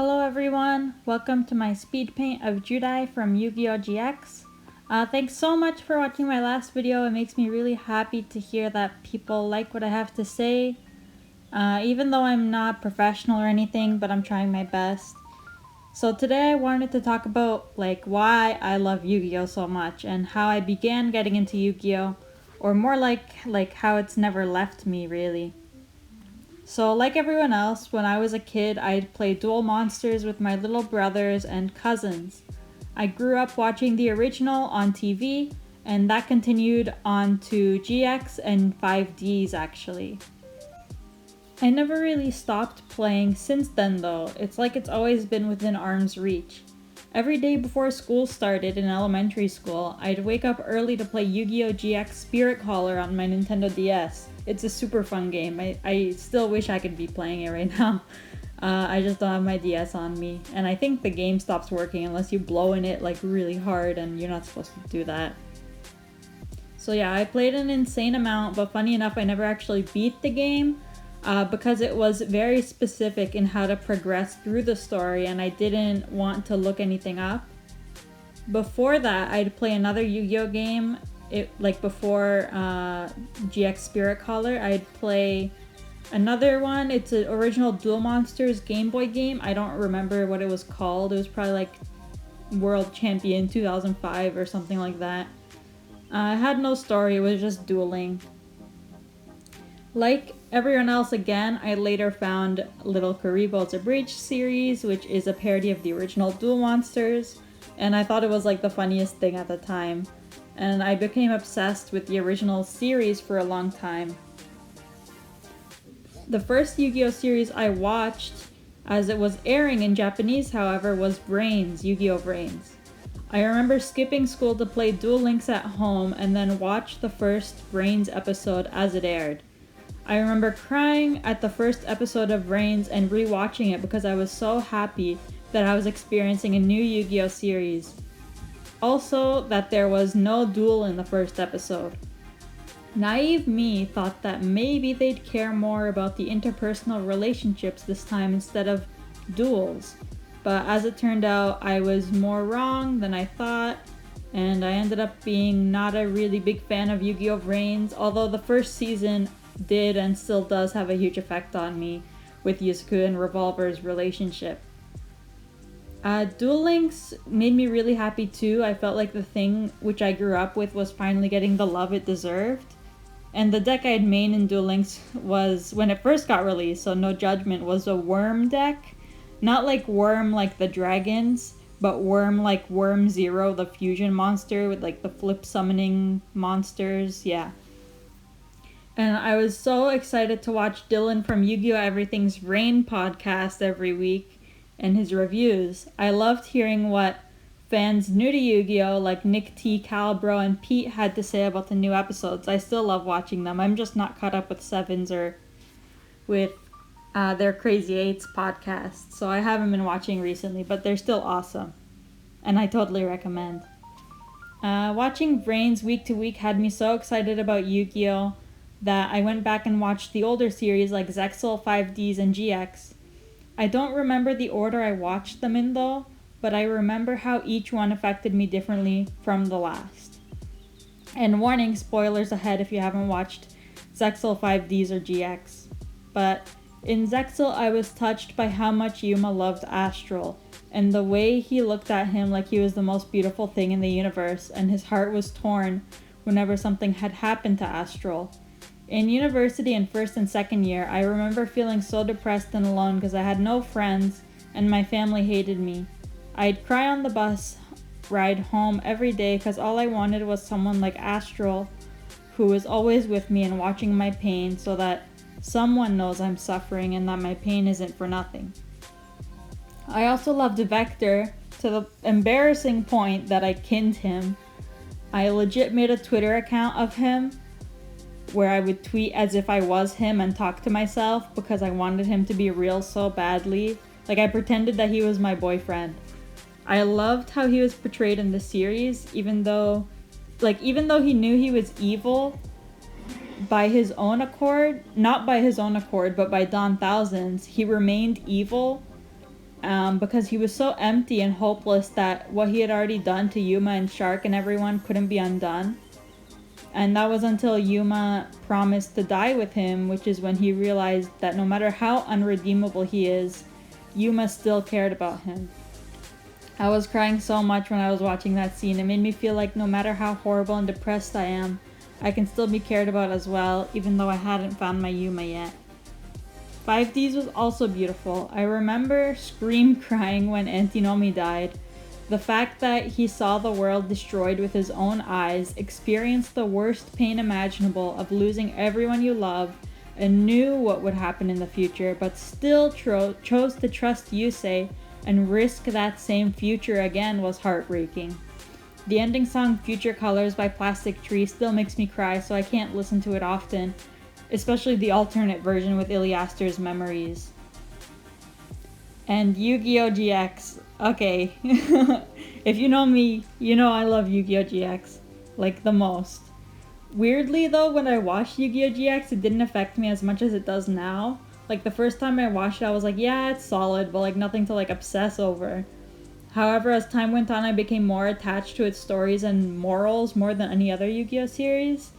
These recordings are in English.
Hello everyone, welcome to my speed paint of Judai from Yugioh GX. Thanks so much for watching my last video. It makes me really happy to hear that people like what I have to say. Even though I'm not professional or anything, but I'm trying my best. So today I wanted to talk about why I love Yu-Gi-Oh so much and how I began getting into Yu-Gi-Oh, or more like how it's never left me really. So like everyone else, when I was a kid, I'd play Duel Monsters with my little brothers and cousins. I grew up watching the original on TV, and that continued on to GX and 5Ds actually. I never really stopped playing since then though. It's like it's always been within arm's reach. Every day before school started in elementary school, I'd wake up early to play Yu-Gi-Oh! GX Spirit Caller on my Nintendo DS. It's a super fun game. I still wish I could be playing it right now. I just don't have my DS on me. And I think the game stops working unless you blow in it really hard, and you're not supposed to do that. So yeah, I played an insane amount, but funny enough, I never actually beat the game. Because it was very specific in how to progress through the story, and I didn't want to look anything up. Before that, I'd play another Yu-Gi-Oh game. Before GX Spirit Caller, I'd play another one. It's an original Duel Monsters Game Boy game. I don't remember what it was called. It was probably World Champion 2005 or something like that. It had no story. It was just dueling. Like everyone else again, I later found Little Karibo's A Breach series, which is a parody of the original Duel Monsters, and I thought it was the funniest thing at the time. And I became obsessed with the original series for a long time. The first Yu-Gi-Oh series I watched, as it was airing in Japanese however, was Brains, Yu-Gi-Oh! Brains. I remember skipping school to play Duel Links at home and then watch the first Brains episode as it aired. I remember crying at the first episode of Brains and rewatching it because I was so happy that I was experiencing a new Yu-Gi-Oh series. Also, that there was no duel in the first episode. Naive me thought that maybe they'd care more about the interpersonal relationships this time instead of duels. But as it turned out, I was more wrong than I thought, and I ended up being not a really big fan of Yu-Gi-Oh! Brains, although the first season did and still does have a huge effect on me with Yusuke and Revolver's relationship. Duel Links made me really happy too. I felt like the thing which I grew up with was finally getting the love it deserved. And the deck I had made in Duel Links was, when it first got released, so no judgment, was a worm deck. Not worm like the dragons, but worm like Worm Zero, the fusion monster with the flip summoning monsters, yeah. And I was so excited to watch Dylan from Yu-Gi-Oh! Everything's Rain podcast every week and his reviews. I loved hearing what fans new to Yu-Gi-Oh! Like Nick T, Calbro, and Pete had to say about the new episodes. I still love watching them. I'm just not caught up with Sevens or with their Crazy Eights podcast. So I haven't been watching recently, but they're still awesome. And I totally recommend. Watching Brains week to week had me so excited about Yu-Gi-Oh! That I went back and watched the older series like Zexal, 5Ds, and GX. I don't remember the order I watched them in though, but I remember how each one affected me differently from the last. And warning, spoilers ahead if you haven't watched Zexal, 5Ds, or GX. But in Zexal, I was touched by how much Yuma loved Astral, and the way he looked at him like he was the most beautiful thing in the universe, and his heart was torn whenever something had happened to Astral. In university in first and second year, I remember feeling so depressed and alone because I had no friends and my family hated me. I'd cry on the bus ride home every day because all I wanted was someone like Astral who was always with me and watching my pain so that someone knows I'm suffering and that my pain isn't for nothing. I also loved Vector to the embarrassing point that I kinned him. I legit made a Twitter account of him where I would tweet as if I was him and talk to myself because I wanted him to be real so badly. I pretended that he was my boyfriend. I loved how he was portrayed in the series, even though he knew he was evil by his own accord, not by his own accord, but by Don Thousands, he remained evil because he was so empty and hopeless that what he had already done to Yuma and Shark and everyone couldn't be undone. And that was until Yuma promised to die with him, which is when he realized that no matter how unredeemable he is, Yuma still cared about him. I was crying so much when I was watching that scene. It made me feel like no matter how horrible and depressed I am, I can still be cared about as well, even though I hadn't found my Yuma yet. 5Ds was also beautiful. I remember scream crying when Antinomi died. The fact that he saw the world destroyed with his own eyes, experienced the worst pain imaginable of losing everyone you love, and knew what would happen in the future, but still chose to trust Yusei and risk that same future again was heartbreaking. The ending song Future Colors by Plastic Tree still makes me cry, so I can't listen to it often, especially the alternate version with Iliaster's memories. And Yu-Gi-Oh! GX. Okay, if you know me, you know I love Yu-Gi-Oh! GX, like the most. Weirdly though, when I watched Yu-Gi-Oh! GX, it didn't affect me as much as it does now. Like the first time I watched it, I was like, yeah, it's solid, but like nothing to like obsess over. However, as time went on, I became more attached to its stories and morals more than any other Yu-Gi-Oh! Series.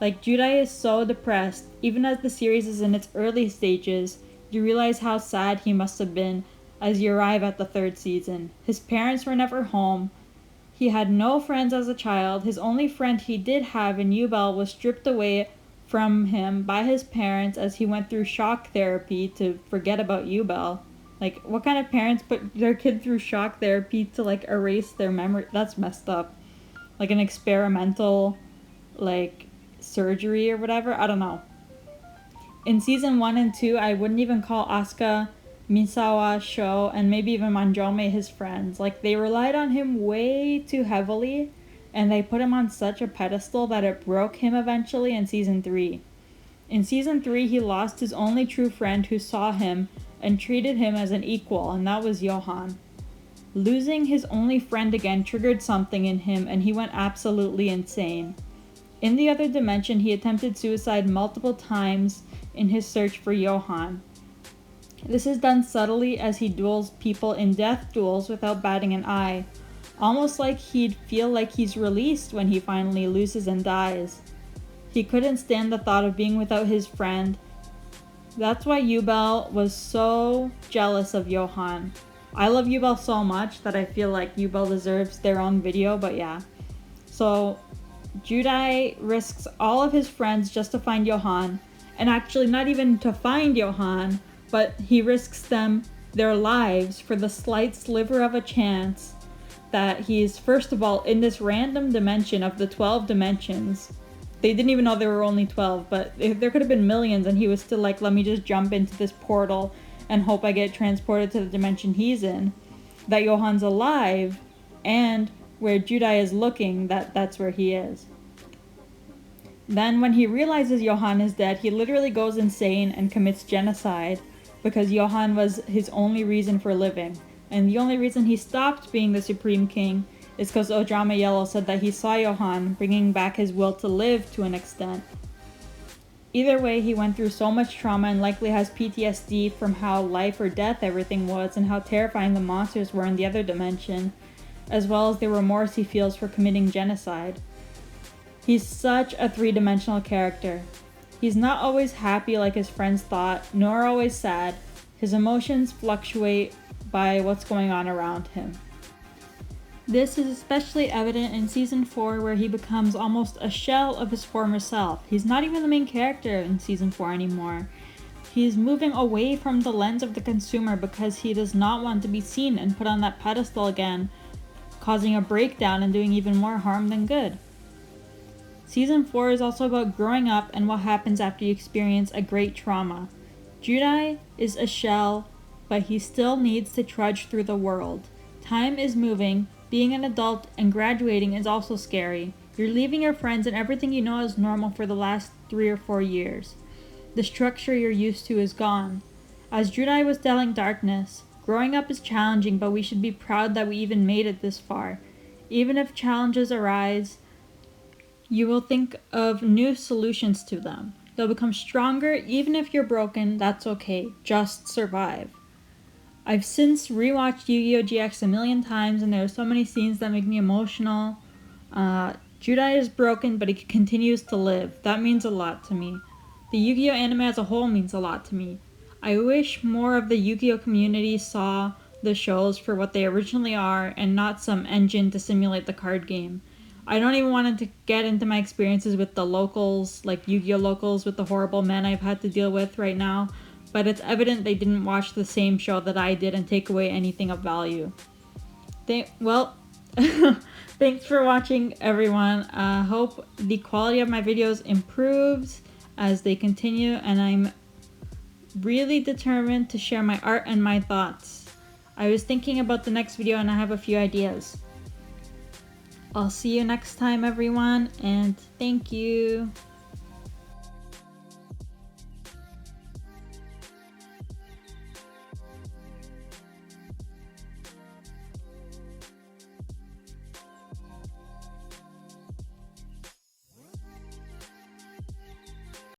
Like, Judai is so depressed. Even as the series is in its early stages, you realize how sad he must have been as you arrive at the third season. His parents were never home. He had no friends as a child. His only friend he did have in Yubel was stripped away from him by his parents as he went through shock therapy to forget about Yubel. Like, what kind of parents put their kid through shock therapy to, like, erase their memory? That's messed up. Like, an experimental, like, surgery or whatever? I don't know. In season 1 and 2, I wouldn't even call Asuka, Misawa, Sho, and maybe even Manjome his friends. Like, they relied on him way too heavily, and they put him on such a pedestal that it broke him eventually in season 3. In season 3, he lost his only true friend who saw him and treated him as an equal, and that was Johan. Losing his only friend again triggered something in him, and he went absolutely insane. In the other dimension, he attempted suicide multiple times in his search for Johan. This is done subtly as he duels people in death duels without batting an eye, almost like he'd feel like he's released when he finally loses and dies. He couldn't stand the thought of being without his friend. That's why Yubel was so jealous of Johan. I love Yubel so much that I feel like Yubel deserves their own video, but yeah. So, Judai risks all of his friends just to find Johan, and actually not even to find Johan, but he risks their lives for the slight sliver of a chance that he's, first of all, in this random dimension of the 12 dimensions. They didn't even know there were only 12, but there could have been millions, and he was still like, let me just jump into this portal and hope I get transported to the dimension he's in. That Johan's alive, and where Judai is looking, that's where he is. Then when he realizes Johan is dead, he literally goes insane and commits genocide because Johan was his only reason for living. And the only reason he stopped being the Supreme King is because Ojama Yellow said that he saw Johan, bringing back his will to live to an extent. Either way, he went through so much trauma and likely has PTSD from how life or death everything was and how terrifying the monsters were in the other dimension, as well as the remorse he feels for committing genocide. He's such a three-dimensional character. He's not always happy like his friends thought, nor always sad. His emotions fluctuate by what's going on around him. This is especially evident in season 4, where he becomes almost a shell of his former self. He's not even the main character in season 4 anymore. He's moving away from the lens of the consumer because he does not want to be seen and put on that pedestal again, causing a breakdown and doing even more harm than good. Season 4 is also about growing up and what happens after you experience a great trauma. Judai is a shell, but he still needs to trudge through the world. Time is moving. Being an adult and graduating is also scary. You're leaving your friends and everything you know is normal for the last 3 or 4 years. The structure you're used to is gone. As Judai was telling Darkness, growing up is challenging, but we should be proud that we even made it this far. Even if challenges arise, you will think of new solutions to them. They'll become stronger. Even if you're broken, that's okay. Just survive. I've since rewatched Yu-Gi-Oh! GX a million times, and there are so many scenes that make me emotional. Judai is broken, but he continues to live. That means a lot to me. The Yu-Gi-Oh! Anime as a whole means a lot to me. I wish more of the Yu-Gi-Oh! Community saw the shows for what they originally are and not some engine to simulate the card game. I don't even want to get into my experiences with the locals, like Yu-Gi-Oh! Locals, with the horrible men I've had to deal with right now, but it's evident they didn't watch the same show that I did and take away anything of value. Thanks for watching, everyone. Hope the quality of my videos improves as they continue, and I'm really determined to share my art and my thoughts. I was thinking about the next video and I have a few ideas. I'll see you next time, everyone, and thank you.